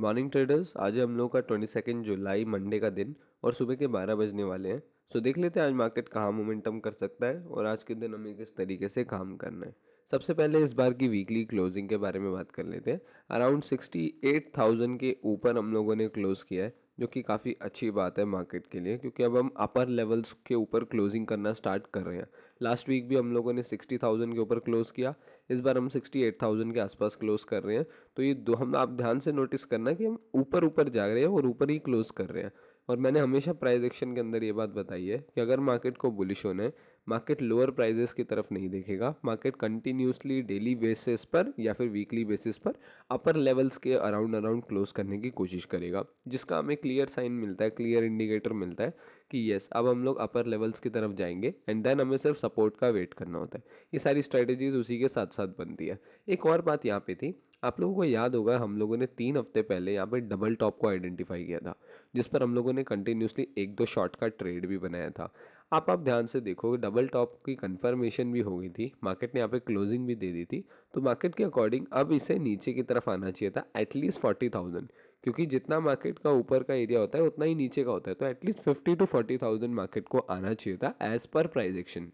Morning traders. आज है हम लोग का 22 जुलाई मंडे का दिन और सुबह के 12 बजने वाले हैं। सो देख लेते हैं आज मार्केट कहाँ मोमेंटम कर सकता है और आज के दिन हमें किस तरीके से काम करना है। सबसे पहले इस बार की वीकली क्लोजिंग के बारे में बात कर लेते हैं। अराउंड 68,000 के ऊपर हम लोगों ने क्लोज किया है, जो कि काफ़ी अच्छी बात है मार्केट के लिए, क्योंकि अब हम अपर लेवल्स के ऊपर क्लोजिंग करना स्टार्ट कर रहे हैं। लास्ट वीक भी हम लोगों ने 60,000 के ऊपर क्लोज किया, इस बार हम 68,000 के आसपास क्लोज कर रहे हैं। तो ये दो हम आप ध्यान से नोटिस करना कि हम ऊपर ऊपर जा रहे हैं और ऊपर ही क्लोज कर रहे हैं। और मैंने हमेशा प्राइस एक्शन के अंदर ये बात बताई है कि अगर मार्केट को बुलिश होना है, मार्केट लोअर प्राइजेस की तरफ नहीं देखेगा। मार्केट कंटिन्यूसली डेली बेसिस पर या फिर वीकली बेसिस पर अपर लेवल्स के अराउंड अराउंड क्लोज करने की कोशिश करेगा, जिसका हमें क्लियर साइन मिलता है, क्लियर इंडिकेटर मिलता है कि यस अब हम लोग अपर लेवल्स की तरफ जाएंगे एंड देन हमें सिर्फ सपोर्ट का वेट करना होता है। ये सारी स्ट्रेटेजीज उसी के साथ साथ बनती है। एक और बात यहाँ पे थी, आप लोगों को याद होगा हम लोगों ने 3 हफ्ते पहले यहाँ पे डबल टॉप को आइडेंटिफाई किया था, जिस पर हम लोगों ने कंटिन्यूसली एक दो शॉर्ट का ट्रेड भी बनाया था। आप ध्यान से देखो, डबल टॉप की कंफर्मेशन भी हो गई थी, मार्केट ने यहाँ पे क्लोजिंग भी दे दी थी। तो मार्केट के अकॉर्डिंग अब इसे नीचे की तरफ आना चाहिए था एटलीस्ट 40,000, क्योंकि जितना मार्केट का ऊपर का एरिया होता है उतना ही नीचे का होता है। तो एटलीस्ट 50 to 40,000 मार्केट को आना चाहिए था एज पर प्राइस एक्शन।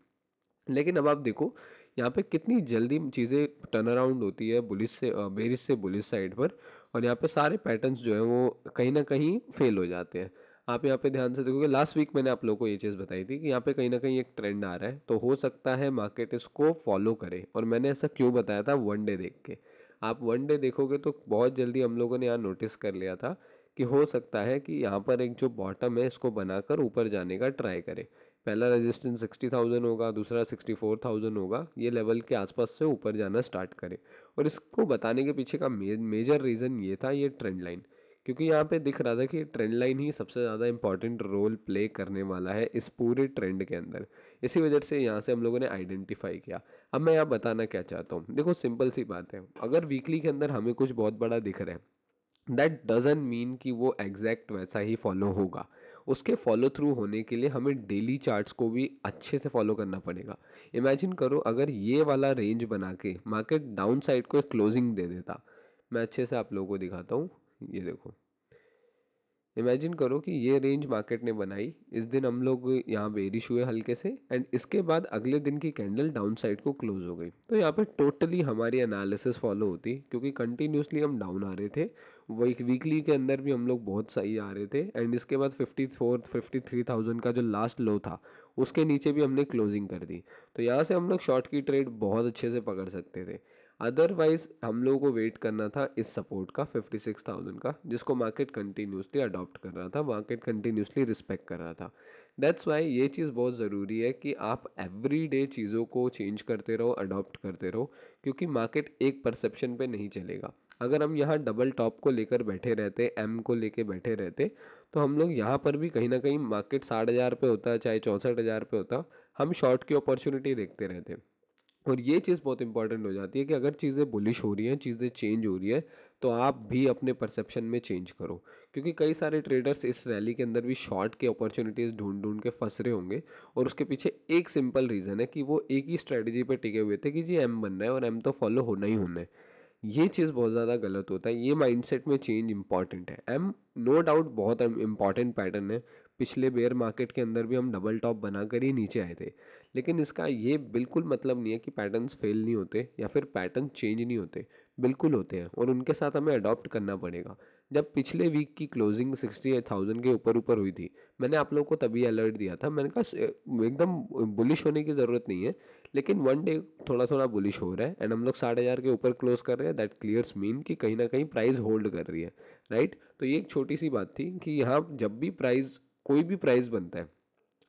लेकिन अब आप देखो यहाँ पे कितनी जल्दी चीज़ें टर्न अराउंड होती है बुलिश से बेरिश से बुलिश साइड पर, और यहाँ पे सारे पैटर्न्स जो हैं वो कहीं ना कहीं फेल हो जाते हैं। आप यहाँ पे ध्यान से देखोगे, लास्ट वीक मैंने आप लोगों को ये चीज़ बताई थी कि यहाँ पे कहीं ना कहीं एक ट्रेंड आ रहा है, तो हो सकता है मार्केट इसको फॉलो करे। और मैंने ऐसा क्यों बताया था, वन डे देख के। आप वन डे देखोगे तो बहुत जल्दी हम लोगों ने यहाँ नोटिस कर लिया था कि हो सकता है कि यहाँ पर एक जो बॉटम है इसको बनाकर ऊपर जाने का ट्राई करे। पहला रेजिस्टेंस 60,000 होगा, दूसरा 64,000 होगा, ये लेवल के आसपास से ऊपर जाना स्टार्ट करे। और इसको बताने के पीछे का मेजर रीज़न ये था, ये ट्रेंड लाइन। क्योंकि यहाँ पे दिख रहा था कि ट्रेंड लाइन ही सबसे ज़्यादा इंपॉर्टेंट रोल प्ले करने वाला है इस पूरे ट्रेंड के अंदर। इसी वजह से यहाँ से हम लोगों ने आइडेंटिफाई किया। अब मैं यहाँ बताना क्या चाहता हूँ, देखो सिंपल सी बात है, अगर वीकली के अंदर हमें कुछ बहुत बड़ा दिख रहा है, दैट डजन मीन कि वो एग्जैक्ट वैसा ही फॉलो होगा। उसके फॉलो थ्रू होने के लिए हमें डेली चार्ट्स को भी अच्छे से फॉलो करना पड़ेगा। इमेजिन करो अगर ये वाला रेंज बना के मार्केट डाउन साइड को एक क्लोजिंग दे देता। मैं अच्छे से आप लोगों को दिखाता हूँ, ये देखो। इमेजिन करो कि ये रेंज मार्केट ने बनाई, इस दिन हम लोग यहाँ बेरिश हुए हल्के से, एंड इसके बाद अगले दिन की कैंडल डाउन साइड को क्लोज हो गई। तो यहाँ पे टोटली हमारी एनालिसिस फॉलो होती, क्योंकि कंटिन्यूसली हम डाउन आ रहे थे। वही वीकली के अंदर भी हम लोग बहुत सही आ रहे थे, एंड इसके बाद 53,000 का जो लास्ट लो था उसके नीचे भी हमने क्लोजिंग कर दी। तो यहाँ से हम लोग शॉर्ट की ट्रेड बहुत अच्छे से पकड़ सकते थे। अदरवाइज हम लोगों को वेट करना था इस सपोर्ट का 56,000 का, जिसको मार्केट कंटिन्यूसली अडॉप्ट कर रहा था, मार्केट कंटिन्यूसली रिस्पेक्ट कर रहा था। दैट्स वाई ये चीज़ बहुत ज़रूरी है कि आप एवरी डे चीज़ों को चेंज करते रहो, अडॉप्ट करते रहो, क्योंकि मार्केट एक परसेप्शन पे नहीं चलेगा। अगर हम यहाँ डबल टॉप को लेकर बैठे रहते, एम को लेके बैठे रहते, तो हम लोग यहाँ पर भी कहीं ना कहीं मार्केट 60,000 पे होता, चाहे 64,000 पे होता, हम शॉर्ट की अपॉर्चुनिटी देखते रहते। और ये चीज़ बहुत इंपॉर्टेंट हो जाती है कि अगर चीज़ें बुलिश हो रही हैं, चीज़ें चेंज हो रही है, तो आप भी अपने परसेप्शन में चेंज करो। क्योंकि कई सारे ट्रेडर्स इस रैली के अंदर भी शॉर्ट के अपॉर्चुनिटीज़ ढूंढ ढूंढ के फंस रहे होंगे, और उसके पीछे एक सिंपल रीज़न है कि वो एक ही स्ट्रेटजी पे टिके हुए थे कि जी एम बनना है और एम तो फॉलो होना ही होना है। ये चीज़ बहुत ज़्यादा गलत होता है, ये माइंडसेट में चेंज इंपॉर्टेंट है। एम नो डाउट बहुत इंपॉर्टेंट पैटर्न है, पिछले बेयर मार्केट के अंदर भी हम डबल टॉप बनाकर ही नीचे आए थे। लेकिन इसका ये बिल्कुल मतलब नहीं है कि पैटर्न्स फेल नहीं होते या फिर पैटर्न चेंज नहीं होते, बिल्कुल होते हैं, और उनके साथ हमें अडॉप्ट करना पड़ेगा। जब पिछले वीक की क्लोजिंग 68,000 के ऊपर ऊपर हुई थी, मैंने आप लोगों को तभी अलर्ट दिया था, मैंने कहा एकदम बुलिश होने की ज़रूरत नहीं है, लेकिन वन डे थोड़ा थोड़ा बुलिश हो रहा है एंड हम लोग 60,000 के ऊपर क्लोज कर रहे हैं, दैट क्लियर्स मीन कि कहीं ना कहीं प्राइस होल्ड कर रही है, राइट। तो ये एक छोटी सी बात थी कि यहाँ जब भी प्राइस, कोई भी प्राइस बनता है,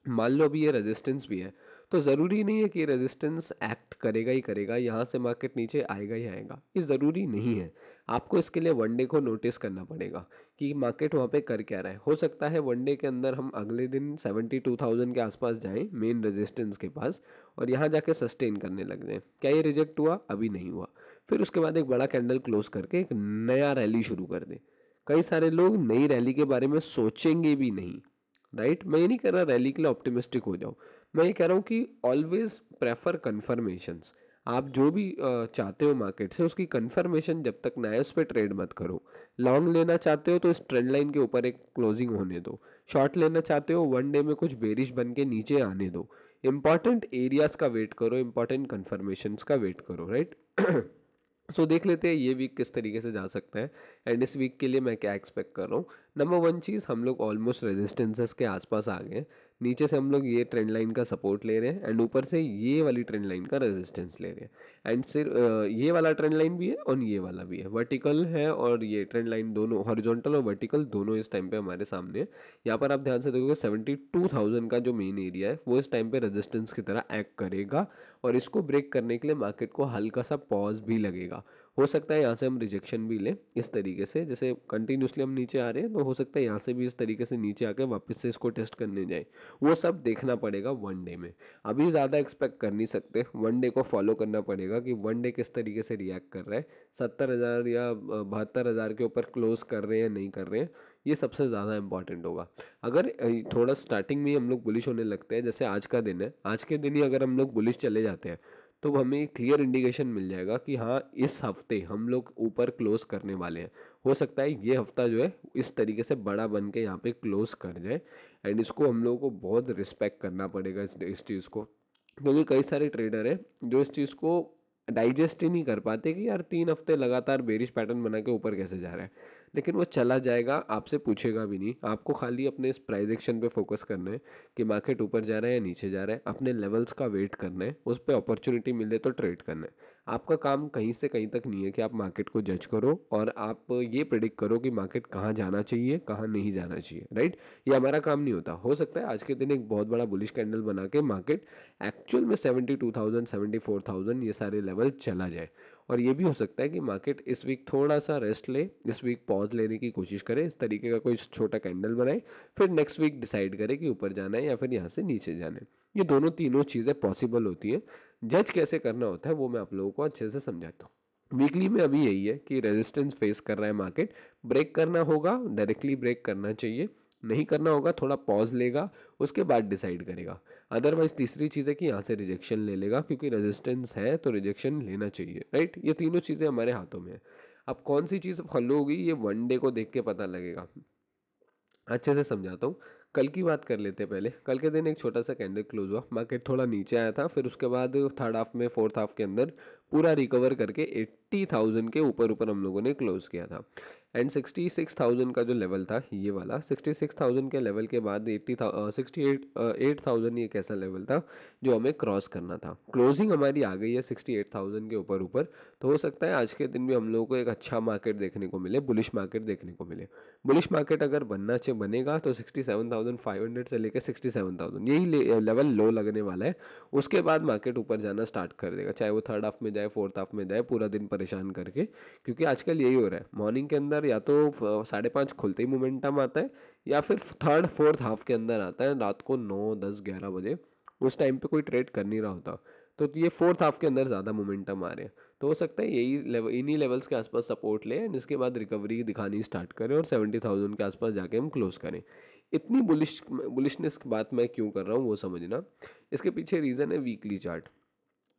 मान लो अभी ये रेजिस्टेंस भी है, तो ज़रूरी नहीं है कि रेजिस्टेंस एक्ट करेगा ही करेगा, यहाँ से मार्केट नीचे आएगा ही आएगा, ये ज़रूरी नहीं है। आपको इसके लिए वन डे को नोटिस करना पड़ेगा कि मार्केट वहाँ पे कर क्या रहा है। हो सकता है वन डे के अंदर हम अगले दिन 72,000 के आसपास जाएं मेन रेजिस्टेंस के पास, और यहाँ जाके सस्टेन करने लग जाएं। क्या ये रिजेक्ट हुआ? अभी नहीं हुआ। फिर उसके बाद एक बड़ा कैंडल क्लोज करके एक नया रैली शुरू कर दें। कई सारे लोग नई रैली के बारे में सोचेंगे भी नहीं, राइट। मैं ये नहीं कह रहा रैली के लिए ऑप्टिमिस्टिक हो जाओ, मैं ये कह रहा हूँ कि ऑलवेज प्रेफर कन्फर्मेशंस। आप जो भी चाहते हो मार्केट से उसकी कंफर्मेशन जब तक ना आए उस पर ट्रेड मत करो। लॉन्ग लेना चाहते हो तो इस ट्रेंड लाइन के ऊपर एक क्लोजिंग होने दो। शॉर्ट लेना चाहते हो वन डे में कुछ बेरिश बन के नीचे आने दो। इंपॉर्टेंट एरियाज का वेट करो, इंपॉर्टेंट कंफर्मेशंस का वेट करो, राइट। सो देख लेते हैं ये वीक किस तरीके से जा सकता है एंड इस वीक के लिए मैं क्या एक्सपेक्ट कर रहा हूँ। नंबर वन चीज़, हम लोग ऑलमोस्ट रेजिस्टेंसेस के आसपास आ गए हैं। नीचे से हम लोग ये ट्रेंड लाइन का सपोर्ट ले रहे हैं एंड ऊपर से ये वाली ट्रेंड लाइन का रेजिस्टेंस ले रहे हैं एंड सिर्फ ये वाला ट्रेंड लाइन भी है और ये वाला भी है, वर्टिकल है और ये ट्रेंड लाइन दोनों हॉरिजॉन्टल और वर्टिकल दोनों इस टाइम पे हमारे सामने है। यहाँ पर आप ध्यान से देखोगे 72,000 का जो मेन एरिया है वो इस टाइम पे रेजिस्टेंस की तरह एक्ट करेगा और इसको ब्रेक करने के लिए मार्केट को हल्का सा पॉज भी लगेगा। हो सकता है यहाँ से हम रिजेक्शन भी लें इस तरीके से, जैसे कंटिन्यूसली हम नीचे आ रहे हैं तो हो सकता है यहाँ से भी इस तरीके से नीचे आके वापस से इसको टेस्ट करने जाए। वो सब देखना पड़ेगा वन डे में। अभी ज़्यादा एक्सपेक्ट कर नहीं सकते, वन डे को फॉलो करना पड़ेगा कि वन डे किस तरीके से रिएक्ट कर रहा है। 70,000 या 72,000 के ऊपर क्लोज कर रहे हैं नहीं कर रहे हैं, ये सबसे ज़्यादा इंपॉर्टेंट होगा। अगर थोड़ा स्टार्टिंग में ही हम लोग बुलिश होने लगते हैं, जैसे आज का दिन है, आज के दिन ही अगर हम लोग बुलिश चले जाते हैं तो हमें एक क्लियर इंडिकेशन मिल जाएगा कि हाँ इस हफ्ते हम लोग ऊपर क्लोज करने वाले हैं। हो सकता है ये हफ्ता जो है इस तरीके से बड़ा बन के यहाँ पे क्लोज कर जाए एंड इसको हम लोगों को बहुत रिस्पेक्ट करना पड़ेगा इस चीज़ को, क्योंकि कई सारे ट्रेडर हैं जो इस चीज़ को डाइजेस्ट ही नहीं कर पाते कि यार 3 हफ्ते लगातार बेरिश पैटर्न बना के ऊपर कैसे जा रहा है। लेकिन वो चला जाएगा, आपसे पूछेगा भी नहीं, आपको खाली अपने इस प्राइस एक्शन पे फोकस करना है कि मार्केट ऊपर जा रहा है या नीचे जा रहा है, अपने लेवल्स का वेट करना है, उस पर अपॉर्चुनिटी मिले तो ट्रेड करना है। आपका काम कहीं से कहीं तक नहीं है कि आप मार्केट को जज करो और आप ये प्रिडिक्ट करो कि मार्केट कहाँ जाना चाहिए कहाँ नहीं जाना चाहिए, राइट। ये हमारा काम नहीं होता। हो सकता है आज के दिन एक बहुत बड़ा बुलिश कैंडल बना के मार्केट एक्चुअल में 72,000 74,000 ये सारे लेवल चला जाए, और ये भी हो सकता है कि मार्केट इस वीक थोड़ा सा रेस्ट ले, इस वीक पॉज लेने की कोशिश करे, इस तरीके का कोई छोटा कैंडल बनाए, फिर नेक्स्ट वीक डिसाइड करे कि ऊपर जाना है या फिर यहाँ से नीचे जाना है। ये दोनों तीनों चीज़ें पॉसिबल होती है। जज कैसे करना होता है वो मैं आप लोगों को अच्छे से समझाता हूँ। वीकली में अभी यही है कि रेजिस्टेंस फेस कर रहा है मार्केट, ब्रेक करना होगा, डायरेक्टली ब्रेक करना चाहिए, नहीं करना होगा थोड़ा पॉज लेगा, उसके बाद डिसाइड करेगा। अदरवाइज तीसरी चीज़ है कि यहाँ से रिजेक्शन ले लेगा, क्योंकि रेजिस्टेंस है तो रिजेक्शन लेना चाहिए, राइट। ये तीनों चीज़ें हमारे हाथों में है। अब कौन सी चीज़ फॉलो होगी ये वन डे को देख के पता लगेगा। अच्छे से समझाता हूँ। कल की बात कर लेते हैं पहले। कल के दिन एक छोटा सा कैंडल क्लोज हुआ, मार्केट थोड़ा नीचे आया था, फिर उसके बाद थर्ड हाफ में फोर्थ हाफ के अंदर पूरा रिकवर करके 80,000 के ऊपर ऊपर हम लोगों ने क्लोज किया था एंड 66,000 का जो लेवल था ये वाला, 66,000 के लेवल के बाद 8,000 ये कैसा लेवल था जो हमें क्रॉस करना था। क्लोजिंग हमारी आ गई है 68,000 के ऊपर ऊपर, तो हो सकता है आज के दिन भी हम लोगों को एक अच्छा मार्केट देखने को मिले, बुलिश मार्केट देखने को मिले। बुलिश मार्केट अगर बनेगा तो 67,500 से लेकर 67,000 यही लेवल लो लगने वाला है। उसके बाद मार्केट ऊपर जाना स्टार्ट कर देगा, चाहे वो थर्ड हाफ में जाए फोर्थ हाफ में जाए, पूरा दिन परेशान करके। क्योंकि आजकल यही हो रहा है, मॉर्निंग के अंदर या तो 5:30 खुलते ही मोमेंटम आता है या फिर थर्ड फोर्थ हाफ के अंदर आता है रात को 9 10 11 बजे। उस टाइम पे कोई ट्रेड कर नहीं रहा होता, तो ये फोर्थ हाफ के अंदर ज़्यादा मोमेंटम आ रहे हैं। तो हो सकता है यही लेवल, इन्हीं लेवल्स के आसपास सपोर्ट ले एंड इसके बाद रिकवरी दिखानी स्टार्ट करें और 70,000 के आसपास जाके हम क्लोज करें। इतनी बुलिशनेस की बात मैं क्यों कर रहा हूँ वो समझना। इसके पीछे रीज़न है वीकली चार्ट।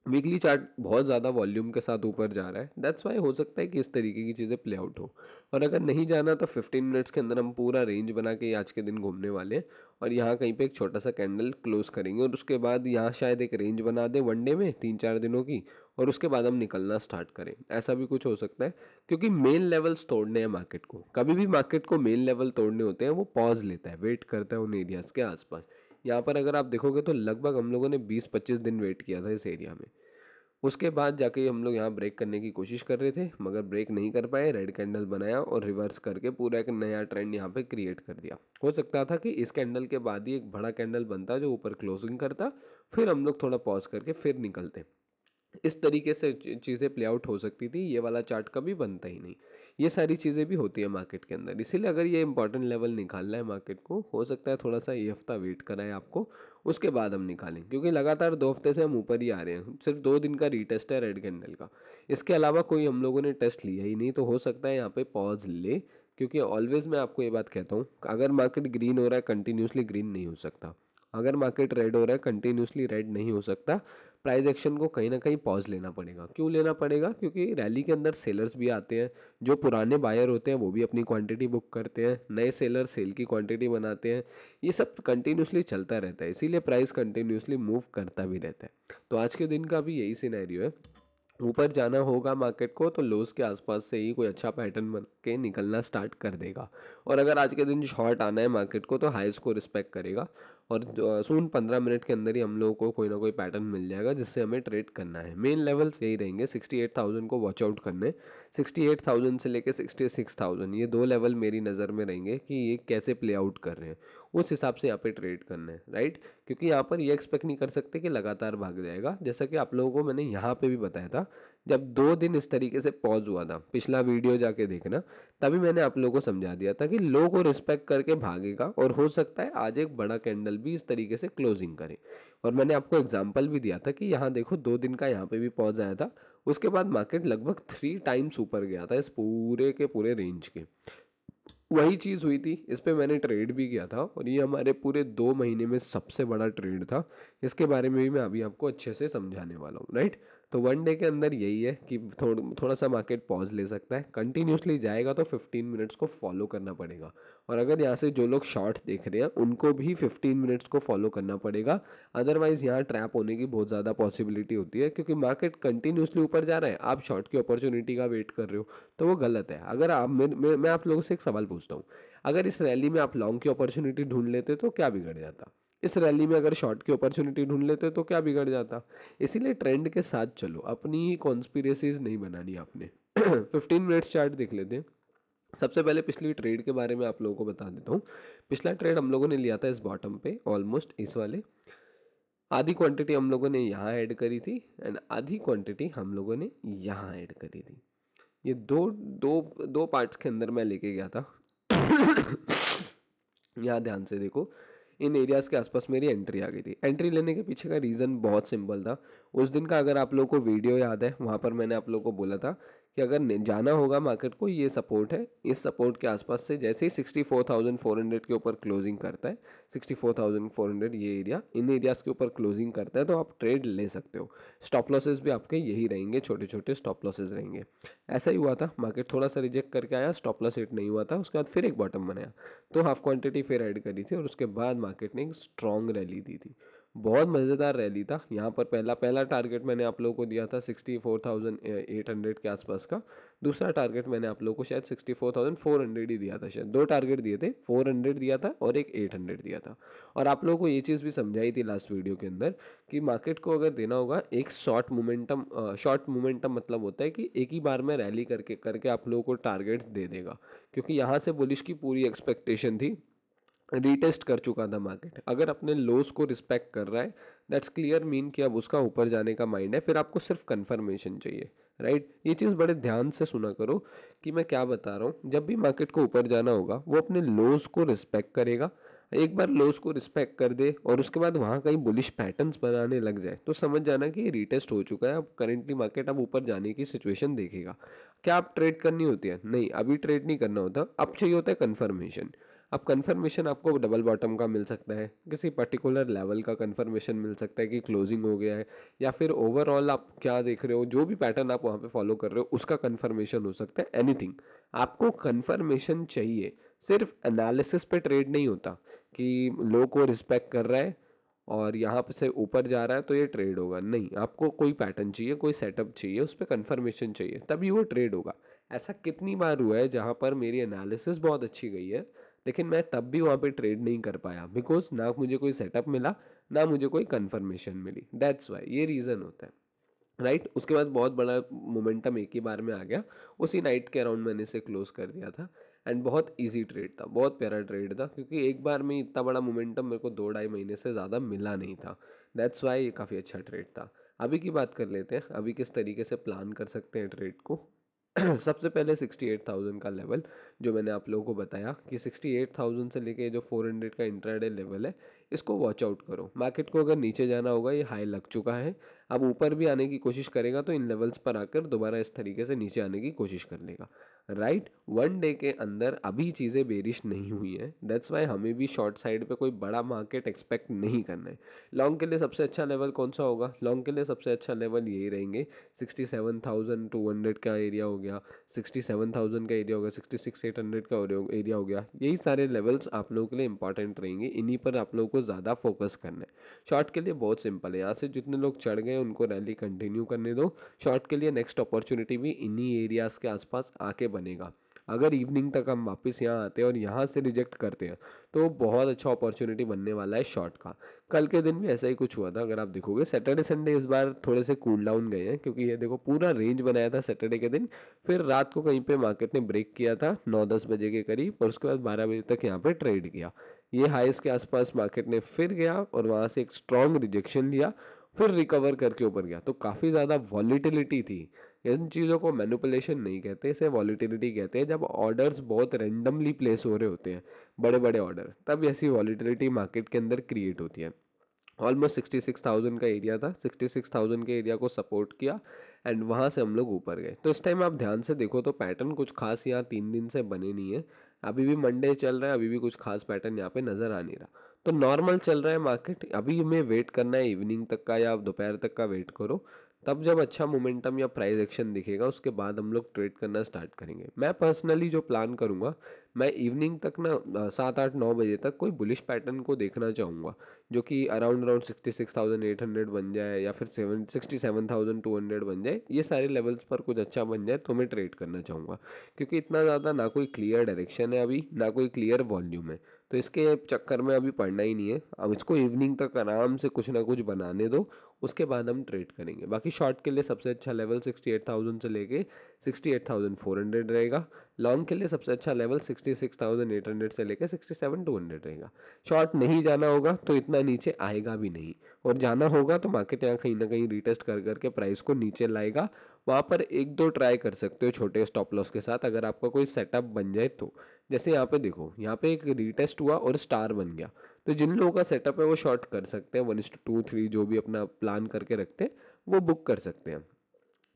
वीकली चार्ट बहुत ज़्यादा वॉल्यूम के साथ ऊपर जा रहा है, दैट्स वाई हो सकता है कि इस तरीके की चीज़ें प्ले आउट हो। और अगर नहीं जाना तो 15 मिनट्स के अंदर हम पूरा रेंज बना के आज के दिन घूमने वाले हैं और यहाँ कहीं पे एक छोटा सा कैंडल क्लोज करेंगे और उसके बाद यहाँ शायद एक रेंज बना दे वनडे में 3 4 दिनों की, और उसके बाद हम निकलना स्टार्ट करें, ऐसा भी कुछ हो सकता है। क्योंकि मेन लेवल्स तोड़ने हैं मार्केट को, कभी भी मार्केट को मेन लेवल तोड़ने होते हैं वो पॉज लेता है, वेट करता है उन एरियाज़ के आसपास। यहाँ पर अगर आप देखोगे तो लगभग हम लोगों ने 20 25 दिन वेट किया था इस एरिया में। उसके बाद जाके हम लोग यहाँ ब्रेक करने की कोशिश कर रहे थे मगर ब्रेक नहीं कर पाए, रेड कैंडल बनाया और रिवर्स करके पूरा एक नया ट्रेंड यहाँ पे क्रिएट कर दिया। हो सकता था कि इस कैंडल के बाद ही एक बड़ा कैंडल बनता जो ऊपर क्लोजिंग करता, फिर हम लोग थोड़ा पॉज करके फिर निकलते। इस तरीके से चीज़ें प्ले आउट हो सकती थी, ये वाला चार्ट कभी बनता ही नहीं। ये सारी चीज़ें भी होती है मार्केट के अंदर, इसीलिए अगर ये इंपॉर्टेंट लेवल निकालना है मार्केट को, हो सकता है थोड़ा सा ये हफ्ता वेट कराए आपको, उसके बाद हम निकालें। क्योंकि लगातार 2 हफ्ते से हम ऊपर ही आ रहे हैं, सिर्फ 2 दिन का रीटेस्ट है रेड कैंडल का, इसके अलावा कोई हम लोगों ने टेस्ट लिया ही नहीं। तो हो सकता है यहाँ पे पॉज ले, क्योंकि ऑलवेज मैं आपको ये बात कहता हूँ, अगर मार्केट ग्रीन हो रहा है कंटिन्यूसली ग्रीन नहीं हो सकता, अगर मार्केट रेड हो रहा है कंटिन्यूसली रेड नहीं हो सकता। प्राइस एक्शन को कहीं ना कहीं पॉज लेना पड़ेगा। क्यों लेना पड़ेगा? क्योंकि रैली के अंदर सेलर्स भी आते हैं, जो पुराने बायर होते हैं वो भी अपनी क्वांटिटी बुक करते हैं, नए सेलर सेल की क्वांटिटी बनाते हैं। ये सब कंटिन्यूसली चलता रहता है, इसीलिए प्राइस कंटिन्यूसली मूव करता भी रहता है। तो आज के दिन का भी यही सिनेरियो है। ऊपर जाना होगा मार्केट को तो लोस के आसपास से ही कोई अच्छा पैटर्न बन के निकलना स्टार्ट कर देगा। और अगर आज के दिन शॉर्ट आना है मार्केट को तो हाइस को रिस्पेक्ट करेगा। और सून 15 मिनट के अंदर ही हम लोगों को कोई ना कोई पैटर्न मिल जाएगा जिससे हमें ट्रेड करना है। मेन लेवल्स यही रहेंगे, 68,000 को वॉच आउट करने, 68,000 से लेके 66,000, ये दो लेवल मेरी नज़र में रहेंगे कि ये कैसे प्ले आउट कर रहे हैं, उस हिसाब से यहाँ पे ट्रेड करना है, राइट। क्योंकि यहाँ पर ये एक्सपेक्ट नहीं कर सकते कि लगातार भाग जाएगा। जैसा कि आप लोगों को मैंने यहाँ पे भी बताया था, जब 2 दिन इस तरीके से पॉज हुआ था, पिछला वीडियो जाके देखना, तभी मैंने आप लोगों को समझा दिया था कि लो को रिस्पेक्ट करके भागेगा और हो सकता है आज एक बड़ा कैंडल भी इस तरीके से क्लोजिंग करे। और मैंने आपको एग्जांपल भी दिया था कि यहाँ देखो 2 दिन का यहाँ पे भी पॉज आया था, उसके बाद मार्केट लगभग 3 टाइम्स ऊपर गया था इस पूरे के पूरे रेंज के। वही चीज़ हुई थी, इस पे मैंने ट्रेड भी किया था और ये हमारे पूरे 2 महीने में सबसे बड़ा ट्रेड था। इसके बारे में भी मैं अभी आपको अच्छे से समझाने वाला हूँ, राइट। तो 1 डे के अंदर यही है कि थोड़ा सा मार्केट पॉज ले सकता है, कंटिन्यूसली जाएगा तो 15 मिनट्स को फॉलो करना पड़ेगा। और अगर यहाँ से जो लोग शॉर्ट देख रहे हैं उनको भी 15 मिनट्स को फॉलो करना पड़ेगा। अदरवाइज यहाँ ट्रैप होने की बहुत ज़्यादा पॉसिबिलिटी होती है, क्योंकि मार्केट कंटिन्यूसली ऊपर जा रहा है, आप शॉर्ट की अपॉर्चुनिटी का वेट कर रहे हो, तो वो गलत है। अगर आप मैं आप लोगों से एक सवाल पूछता हूँ, अगर इस रैली में आप लॉन्ग की अपॉर्चुनिटी ढूंढ लेते तो क्या बिगड़ जाता? इस रैली में अगर शॉर्ट की अपॉर्चुनिटी ढूंढ लेते तो क्या बिगड़ जाता? इसीलिए ट्रेंड के साथ चलो, अपनी ही कॉन्स्पिरेसीज नहीं बनानी आपने। 15 मिनट्स चार्ट देख लेते हैं। सबसे पहले पिछली ट्रेड के बारे में आप लोगों को बता देता हूँ। पिछला ट्रेड हम लोगों ने लिया था इस बॉटम पे, ऑलमोस्ट इस वाले। आधी क्वांटिटी हम लोगों ने यहाँ ऐड करी थी एंड आधी क्वांटिटी हम लोगों ने यहाँ ऐड करी थी। ये दो दो दो पार्ट्स के अंदर मैं लेके गया था। यहाँ ध्यान से देखो, इन एरियाज़ के आसपास मेरी एंट्री आ गई थी। एंट्री लेने के पीछे का रीज़न बहुत सिंपल था। उस दिन का अगर आप लोगों को वीडियो याद है, वहाँ पर मैंने आप लोगों को बोला था कि अगर जाना होगा मार्केट को, ये सपोर्ट है, इस सपोर्ट के आसपास से जैसे ही 64,400 के ऊपर क्लोजिंग करता है, 64,400 ये एरिया, इन एरियाज़ के ऊपर क्लोजिंग करता है तो आप ट्रेड ले सकते हो। स्टॉप लॉसेस भी आपके यही रहेंगे, छोटे छोटे स्टॉप लॉसेस रहेंगे। ऐसा ही हुआ था, मार्केट थोड़ा सा रिजेक्ट करके आया, स्टॉप लॉस हिट नहीं हुआ था, उसके बाद फिर एक बॉटम बनाया, तो हाफ क्वांटिटी फिर ऐड करी थी और उसके बाद मार्केट ने एक स्ट्रॉन्ग रैली दी थी। बहुत मज़ेदार रैली था। यहाँ पर पहला पहला टारगेट मैंने आप लोगों को दिया था 64,800 के आसपास का। दूसरा टारगेट मैंने आप लोगों को शायद 64,400 ही दिया था, शायद 2 टारगेट दिए थे, 400 दिया था और एक 800 दिया था। और आप लोगों को ये चीज़ भी समझाई थी लास्ट वीडियो के अंदर कि मार्केट को अगर देना होगा एक शॉर्ट मोमेंटम मतलब होता है कि एक ही बार में रैली करके करके आप लोगों को टारगेट्स दे देगा। क्योंकि यहाँ से बुलिश की पूरी एक्सपेक्टेशन थी, रीटेस्ट कर चुका था मार्केट। अगर अपने लोस को रिस्पेक्ट कर रहा है, दैट्स क्लियर मीन कि अब उसका ऊपर जाने का माइंड है, फिर आपको सिर्फ कंफर्मेशन चाहिए, राइट। ये चीज़ बड़े ध्यान से सुना करो कि मैं क्या बता रहा हूँ। जब भी मार्केट को ऊपर जाना होगा वो अपने लोस को रिस्पेक्ट करेगा। एक बार लोस को रिस्पेक्ट कर दे और उसके बाद वहाँ कहीं बुलिश पैटर्न्स बनाने लग जाए तो समझ जाना कि ये रीटेस्ट हो चुका है। अब करेंटली मार्केट अब ऊपर जाने की सिचुएशन देखेगा। क्या आप ट्रेड करनी होती है? नहीं, अभी ट्रेड नहीं करना होता, अब चाहिए होता है कंफर्मेशन। अब कंफर्मेशन आपको डबल बॉटम का मिल सकता है, किसी पर्टिकुलर लेवल का कंफर्मेशन मिल सकता है कि क्लोजिंग हो गया है, या फिर ओवरऑल आप क्या देख रहे हो, जो भी पैटर्न आप वहाँ पे फॉलो कर रहे हो उसका कंफर्मेशन हो सकता है, एनीथिंग। आपको कंफर्मेशन चाहिए। सिर्फ एनालिसिस पे ट्रेड नहीं होता कि लो को रिस्पेक्ट कर रहा है और यहाँ पे से ऊपर जा रहा है तो ये ट्रेड होगा, नहीं। आपको कोई पैटर्न चाहिए, कोई सेटअप चाहिए, उस पर कंफर्मेशन चाहिए, तभी वो ट्रेड होगा। ऐसा कितनी बार हुआ है जहाँ पर मेरी एनालिसिस बहुत अच्छी गई है लेकिन मैं तब भी वहाँ पे ट्रेड नहीं कर पाया, बिकॉज ना मुझे कोई सेटअप मिला, ना मुझे कोई कंफर्मेशन मिली। दैट्स वाई, ये रीज़न होता है, राइट। उसके बाद बहुत बड़ा मोमेंटम एक ही बार में आ गया, उसी नाइट के अराउंड मैंने इसे क्लोज कर दिया था। एंड बहुत इजी ट्रेड था, बहुत प्यारा ट्रेड था, क्योंकि एक बार में इतना बड़ा मोमेंटम मेरे को 2 ढाई महीने से ज़्यादा मिला नहीं था। दैट्स वाई ये काफ़ी अच्छा ट्रेड था। अभी की बात कर लेते हैं, अभी किस तरीके से प्लान कर सकते हैं ट्रेड को। सबसे पहले 68,000 का लेवल जो मैंने आप लोगों को बताया कि 68,000 से लेके जो 400 का इंट्राडे लेवल है, इसको वॉच आउट करो। मार्केट को अगर नीचे जाना होगा, ये हाई लग चुका है, अब ऊपर भी आने की कोशिश करेगा तो इन लेवल्स पर आकर दोबारा इस तरीके से नीचे आने की कोशिश कर लेगा, राइट। वन डे के अंदर अभी चीज़ें बेरिश नहीं हुई है, दैट्स वाई हमें भी शॉर्ट साइड पे कोई बड़ा मार्केट एक्सपेक्ट नहीं करना है। लॉन्ग के लिए सबसे अच्छा लेवल कौन सा होगा? लॉन्ग के लिए सबसे अच्छा लेवल यही रहेंगे, 67,200 का एरिया हो गया, 67,000 का एरिया हो गया, 66,800 का एरिया हो गया। यही सारे लेवल्स आप लोगों के लिए इंपॉर्टेंट रहेंगे, इन्हीं पर आप लोगों को ज़्यादा फोकस करना है। शॉर्ट के लिए बहुत सिंपल है, यहाँ से जितने लोग चढ़ गए उनको रैली कंटिन्यू करने दो। शॉर्ट के लिए नेक्स्ट अपॉर्चुनिटी भी इन्हीं एरियाज़ के आसपास आके बनेगा। अगर इवनिंग तक हम वापस यहाँ आते हैं और यहाँ से रिजेक्ट करते हैं तो बहुत अच्छा अपॉर्चुनिटी बनने वाला है शॉर्ट का। कल के दिन भी ऐसा ही कुछ हुआ था, अगर आप देखोगे सैटरडे संडे इस बार थोड़े से कूल डाउन गए हैं, क्योंकि ये देखो पूरा रेंज बनाया था सैटरडे के दिन, फिर रात को कहीं पे मार्केट ने ब्रेक किया था 9-10 बजे के करीब, और उसके बाद 12 बजे तक यहाँ पे ट्रेड किया। ये हाइस के आसपास मार्केट ने फिर गया और वहाँ से एक स्ट्रॉन्ग रिजेक्शन लिया, फिर रिकवर करके ऊपर गया, तो काफ़ी ज़्यादा वॉलीटिलिटी थी। इन चीज़ों को मैनिपुलेशन नहीं कहते, इसे वॉलीटिलिटी कहते हैं। जब ऑर्डर्स बहुत रैंडमली प्लेस हो रहे होते हैं, बड़े बड़े ऑर्डर, तब ऐसी वॉलीटिलिटी मार्केट के अंदर क्रिएट होती है। ऑलमोस्ट 66,000 का एरिया था, 66,000 के एरिया को सपोर्ट किया एंड वहाँ से हम लोग ऊपर गए। तो इस टाइम आप ध्यान से देखो तो पैटर्न कुछ खास यहाँ 3 दिन से बने नहीं है, अभी भी मंडे चल रहा है, अभी भी कुछ खास पैटर्न यहाँ पे नज़र आ नहीं रहा। तो नॉर्मल चल रहा है मार्केट, अभी हमें वेट करना है इवनिंग तक का या दोपहर तक का वेट करो, तब जब अच्छा मोमेंटम या प्राइस एक्शन दिखेगा उसके बाद हम लोग ट्रेड करना स्टार्ट करेंगे। मैं पर्सनली जो प्लान करूँगा, मैं इवनिंग तक ना 7-8-9 बजे तक कोई बुलिश पैटर्न को देखना चाहूँगा, जो कि अराउंड 66,800 बन जाए या फिर 67,200 बन जाए। ये सारे लेवल्स पर कुछ अच्छा बन जाए तो मैं ट्रेड करना चाहूँगा, क्योंकि इतना ज़्यादा ना कोई क्लियर डायरेक्शन है अभी, ना कोई क्लियर वॉल्यूम है, तो इसके चक्कर में अभी पड़ना ही नहीं है। अब इसको इवनिंग तक आराम से कुछ ना कुछ बनाने दो, उसके बाद हम ट्रेड करेंगे। बाकी शॉर्ट के लिए सबसे अच्छा लेवल 68,000 से लेके 68,400 रहेगा। लॉन्ग के लिए सबसे अच्छा लेवल 66,800 से लेके 67,200 रहेगा। शॉर्ट नहीं जाना होगा तो इतना नीचे आएगा भी नहीं, और जाना होगा तो मार्केट यहाँ कहीं ना कहीं रीटेस्ट कर करके प्राइस को नीचे लाएगा। वहाँ पर एक दो ट्राई कर सकते हो छोटे स्टॉप लॉस के साथ, अगर आपका कोई सेटअप बन जाए तो। जैसे यहाँ पे देखो, यहाँ पे एक रीटेस्ट हुआ और स्टार बन गया, तो जिन लोगों का सेटअप है वो शॉर्ट कर सकते हैं, 1:2-3 जो भी अपना प्लान करके रखते हैं वो बुक कर सकते हैं।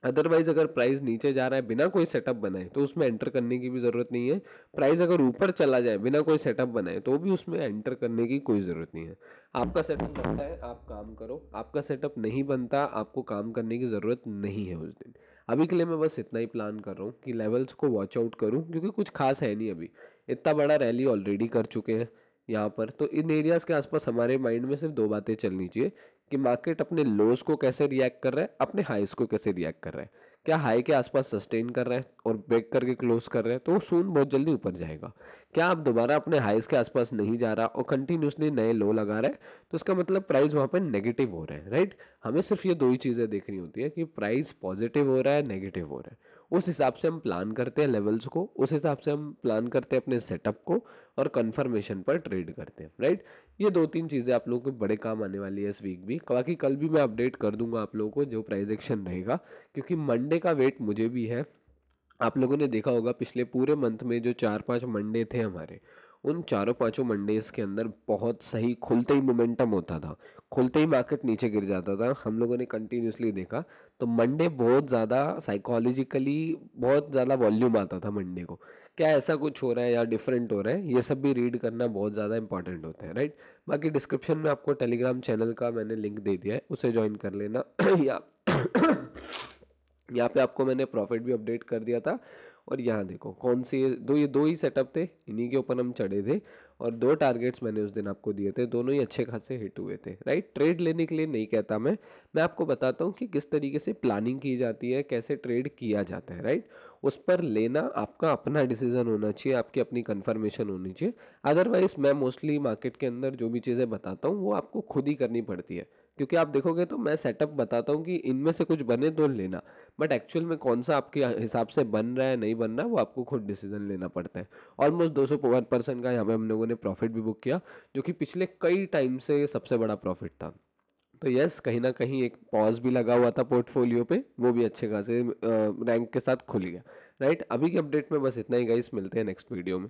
अदरवाइज अगर प्राइस नीचे जा रहा है बिना कोई सेटअप बनाए तो उसमें एंटर करने की भी ज़रूरत नहीं है। प्राइस अगर ऊपर चला जाए बिना कोई सेटअप बनाए तो भी उसमें एंटर करने की कोई ज़रूरत नहीं है। आपका सेटअप बनता है आप काम करो, आपका सेटअप नहीं बनता आपको काम करने की ज़रूरत नहीं है उस दिन। अभी के लिए मैं बस इतना ही प्लान कर रहा हूँ कि लेवल्स को वॉच आउट करूँ, क्योंकि कुछ खास है नहीं अभी, इतना बड़ा रैली ऑलरेडी कर चुके हैं यहाँ पर। तो इन एरियाज़ के आसपास हमारे माइंड में सिर्फ दो बातें चलनी चाहिए, कि मार्केट अपने लोज को कैसे रिएक्ट कर रहा है, अपने हाइस को कैसे रिएक्ट कर रहा है। क्या हाई के आसपास सस्टेन कर रहा है और ब्रेक करके क्लोज कर रहा है तो सून बहुत जल्दी ऊपर जाएगा। क्या आप दोबारा अपने हाइस के आसपास नहीं जा रहा और कंटिन्यूसली नए लो लगा रहा है, तो इसका मतलब प्राइस वहाँ पे नेगेटिव हो रहा है, राइट। हमें सिर्फ ये दो ही चीज़ें देखनी होती है कि प्राइस पॉजिटिव हो रहा है नेगेटिव हो रहा है। उस हिसाब से हम प्लान करते हैं लेवल्स को, उस हिसाब से हम प्लान करते हैं अपने सेटअप को, और कंफर्मेशन पर ट्रेड करते हैं, राइट। ये 2-3 चीज़ें आप लोगों को बड़े काम आने वाली है इस वीक भी। बाकी कल भी मैं अपडेट कर दूंगा आप लोगों को जो प्राइस एक्शन रहेगा, क्योंकि मंडे का वेट मुझे भी है। आप लोगों ने देखा होगा पिछले पूरे मंथ में जो 4-5 मंडे थे हमारे, उन चारों पांचों मंडेज के अंदर बहुत सही खुलते ही मोमेंटम होता था, खुलते ही मार्केट नीचे गिर जाता था, हम लोगों ने कंटिन्यूसली देखा। तो मंडे बहुत ज़्यादा साइकोलॉजिकली बहुत ज़्यादा वॉल्यूम आता था मंडे को। क्या ऐसा कुछ हो रहा है या डिफरेंट हो रहा है, ये सब भी रीड करना बहुत ज़्यादा इंपॉर्टेंट होता है, राइट। बाकी डिस्क्रिप्शन में आपको टेलीग्राम चैनल का मैंने लिंक दे दिया है, उसे ज्वाइन कर लेना या यहाँ पे आपको मैंने प्रॉफिट भी अपडेट कर दिया था। और यहाँ देखो कौन सी ये दो ही सेटअप थे, इन्हीं के ऊपर हम चढ़े थे, और दो टारगेट्स मैंने उस दिन आपको दिए थे, दोनों ही अच्छे खासे हिट हुए थे, राइट। ट्रेड लेने के लिए नहीं कहता मैं आपको बताता हूँ कि किस तरीके से प्लानिंग की जाती है, कैसे ट्रेड किया जाता है, राइट। उस पर लेना आपका अपना डिसीजन होना चाहिए, आपकी अपनी कंफर्मेशन होनी चाहिए। अदरवाइज मैं मोस्टली मार्केट के अंदर जो भी चीज़ें बताता हूँ वो आपको खुद ही करनी पड़ती है, क्योंकि आप देखोगे तो मैं सेटअप बताता हूँ कि इनमें से कुछ बने तो लेना, बट एक्चुअल में कौन सा आपके हिसाब से बन रहा है नहीं बन रहा है वो आपको खुद डिसीजन लेना पड़ता है। ऑलमोस्ट 200% का यहाँ पे हम लोगों ने प्रॉफिट भी बुक किया, जो कि पिछले कई टाइम से सबसे बड़ा प्रॉफिट था। तो यस, कहीं ना कहीं एक पॉज भी लगा हुआ था पोर्टफोलियो पे, वो भी अच्छे खासे रैंक के साथ खुल गया, राइट। अभी के अपडेट में बस इतना ही गाइस, मिलते हैं नेक्स्ट वीडियो में।